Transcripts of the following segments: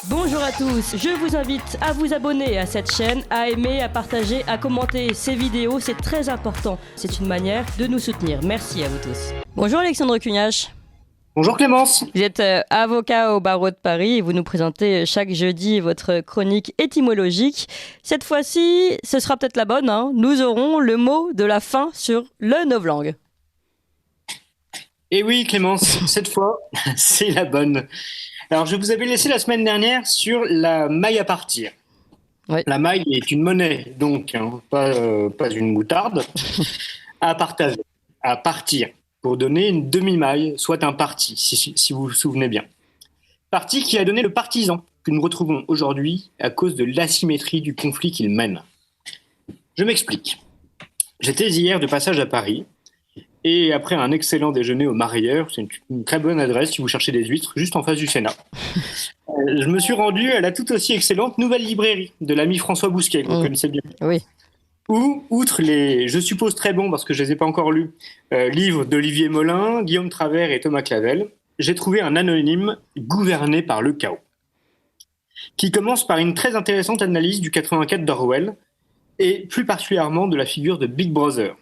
Bonjour à tous, je vous invite à vous abonner à cette chaîne, à aimer, à partager, à commenter ces vidéos, c'est très important. C'est une manière de nous soutenir. Merci à vous tous. Bonjour Alexandre Cugnache. Bonjour Clémence. Vous êtes avocat au barreau de Paris et vous nous présentez chaque jeudi votre chronique étymologique. Cette fois-ci, ce sera peut-être la bonne, hein. Nous aurons le mot de la fin sur le novlangue. Et oui Clémence, cette fois, c'est la bonne. Alors je vous avais laissé la semaine dernière sur la maille à partir. Oui. La maille est une monnaie, donc pas une moutarde, à partager, à partir, pour donner une demi-maille, soit un parti, si vous vous souvenez bien. Parti qui a donné le partisan, que nous retrouvons aujourd'hui à cause de l'asymétrie du conflit qu'il mène. Je m'explique. J'étais hier de passage à Paris, et après un excellent déjeuner au Marieur, c'est une très bonne adresse si vous cherchez des huîtres, juste en face du Sénat, je me suis rendu à la tout aussi excellente Nouvelle Librairie de l'ami François Bousquet, que vous connaissez bien. Oui. Où, outre les, je suppose très bons, parce que je ne les ai pas encore lus, livres d'Olivier Molin, Guillaume Travers et Thomas Clavel, j'ai trouvé un anonyme gouverné par le chaos, qui commence par une très intéressante analyse du 84 d'Orwell, et plus particulièrement de la figure de Big Brother.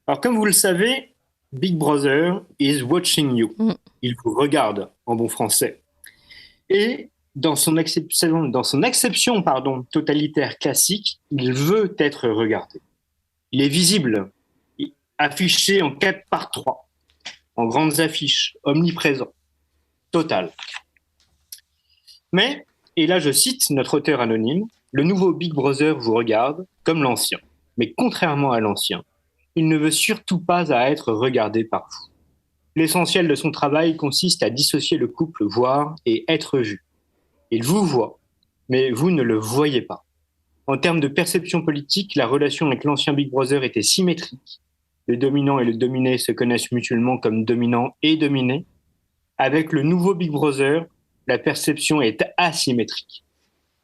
Alors, comme vous le savez, Big Brother is watching you. Il vous regarde, en bon français. Et dans son acception totalitaire classique, il veut être regardé. Il est visible, affiché en 4x3, en grandes affiches, omniprésent, total. Mais, et là je cite notre auteur anonyme, le nouveau Big Brother vous regarde comme l'ancien. Mais contrairement à l'ancien, il ne veut surtout pas à être regardé par vous. L'essentiel de son travail consiste à dissocier le couple voir et être vu. Il vous voit, mais vous ne le voyez pas. En termes de perception politique, la relation avec l'ancien Big Brother était symétrique. Le dominant et le dominé se connaissent mutuellement comme dominant et dominé. Avec le nouveau Big Brother, la perception est asymétrique.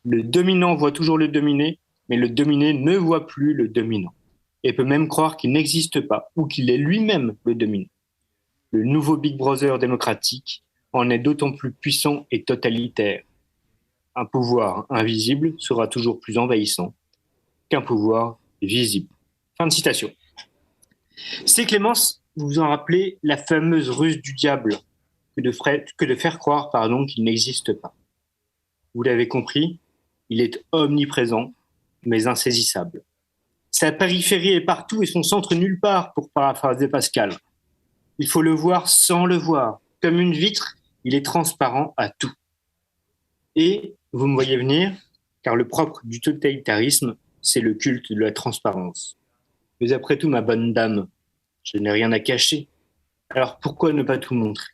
Le dominant voit toujours le dominé, mais le dominé ne voit plus le dominant et peut même croire qu'il n'existe pas ou qu'il est lui-même le dominant. Le nouveau Big Brother démocratique en est d'autant plus puissant et totalitaire. Un pouvoir invisible sera toujours plus envahissant qu'un pouvoir visible. Fin de citation. C'est Clémence, vous vous en rappelez, la fameuse ruse du diable que de faire croire qu'il n'existe pas. Vous l'avez compris, il est omniprésent, mais insaisissable. Sa périphérie est partout et son centre nulle part, pour paraphraser Pascal. Il faut le voir sans le voir. Comme une vitre, il est transparent à tout. Et vous me voyez venir, car le propre du totalitarisme, c'est le culte de la transparence. Mais après tout, ma bonne dame, je n'ai rien à cacher. Alors pourquoi ne pas tout montrer ?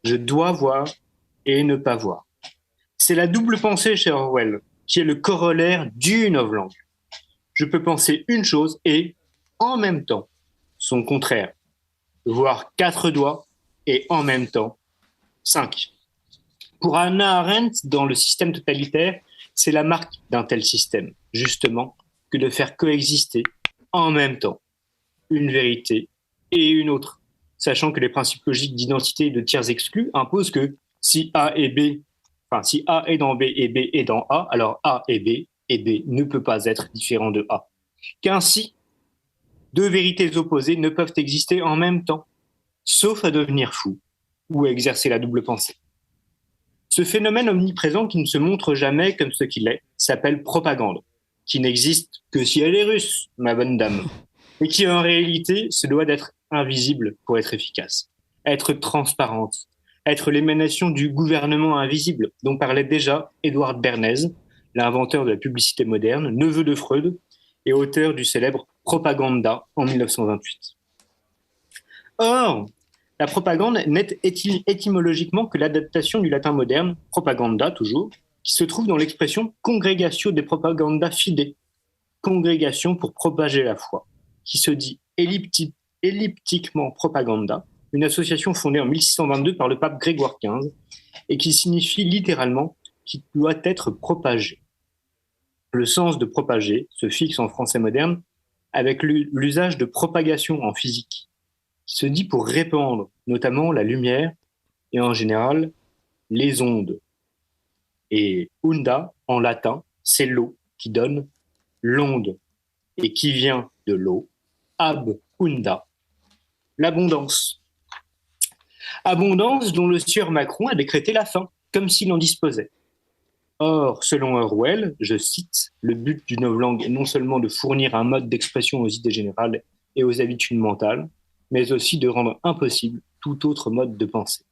Je dois voir et ne pas voir. C'est la double pensée chez Orwell, qui est le corollaire du novlangue. Je peux penser une chose et, en même temps, son contraire. Voir 4 doigts et en même temps 5. Pour Hannah Arendt, dans le système totalitaire, c'est la marque d'un tel système, justement, que de faire coexister en même temps une vérité et une autre, sachant que les principes logiques d'identité et de tiers exclus imposent que si A est dans B et B est dans A, alors A est B et B ne peut pas être différent de A. Qu'ainsi, deux vérités opposées ne peuvent exister en même temps, sauf à devenir fou ou à exercer la double pensée. Ce phénomène omniprésent qui ne se montre jamais comme ce qu'il est s'appelle propagande, qui n'existe que si elle est russe, ma bonne dame, et qui en réalité se doit d'être invisible pour être efficace, être transparente, être l'émanation du gouvernement invisible dont parlait déjà Édouard Bernays, l'inventeur de la publicité moderne, neveu de Freud et auteur du célèbre Propaganda en 1928. Or, la propagande n'est étymologiquement que l'adaptation du latin moderne, propaganda toujours, qui se trouve dans l'expression congregatio de propaganda fide, congrégation pour propager la foi, qui se dit elliptiquement propaganda, une association fondée en 1622 par le pape Grégoire XV et qui signifie littéralement qui doit être propagé. Le sens de propager se fixe en français moderne avec l'usage de propagation en physique, qui se dit pour répandre, notamment la lumière et en général les ondes. Et unda, en latin, c'est l'eau qui donne l'onde et qui vient de l'eau. Abunda, l'abondance. Abondance dont le sieur Macron a décrété la fin, comme s'il en disposait. Or, selon Orwell, je cite, le but du novlangue est non seulement de fournir un mode d'expression aux idées générales et aux habitudes mentales, mais aussi de rendre impossible tout autre mode de pensée.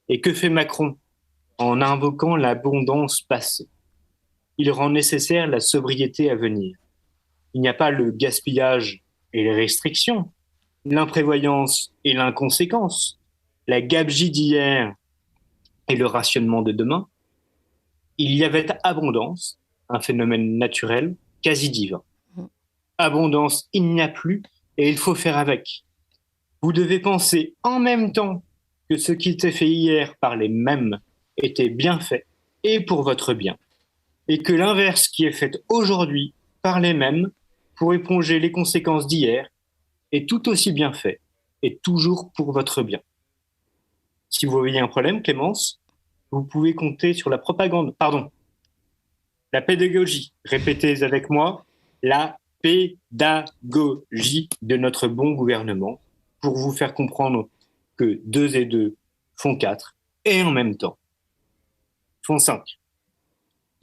Et que fait Macron en invoquant l'abondance passée? Il rend nécessaire la sobriété à venir. Il n'y a pas le gaspillage et les restrictions, l'imprévoyance et l'inconséquence, la gabegie d'hier et le rationnement de demain. Il y avait abondance, un phénomène naturel, quasi divin. Abondance, il n'y a plus et il faut faire avec. Vous devez penser en même temps que ce qui était fait hier par les mêmes était bien fait et pour votre bien, et que l'inverse qui est fait aujourd'hui par les mêmes pour éponger les conséquences d'hier est tout aussi bien fait et toujours pour votre bien. Si vous voyez un problème, Clémence, vous pouvez compter sur la pédagogie. Répétez avec moi, la pédagogie de notre bon gouvernement pour vous faire comprendre que 2 et 2 font 4 et en même temps font 5.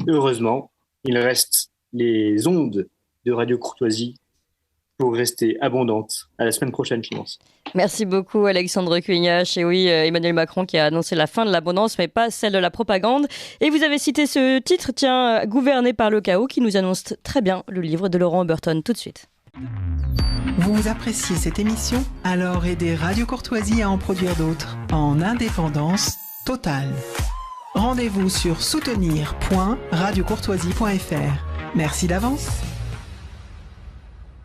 Heureusement, il reste les ondes de Radio Courtoisie pour rester abondante. À la semaine prochaine, Clémence. Merci beaucoup Alexandre Cuignac. Et oui, Emmanuel Macron qui a annoncé la fin de l'abondance, mais pas celle de la propagande. Et vous avez cité ce titre, tiens, Gouverné par le chaos, qui nous annonce très bien le livre de Laurent Burton. Tout de suite. Vous appréciez cette émission? Alors aidez Radio Courtoisie à en produire d'autres, en indépendance totale. Rendez-vous sur soutenir.radiocourtoisie.fr. Merci d'avance.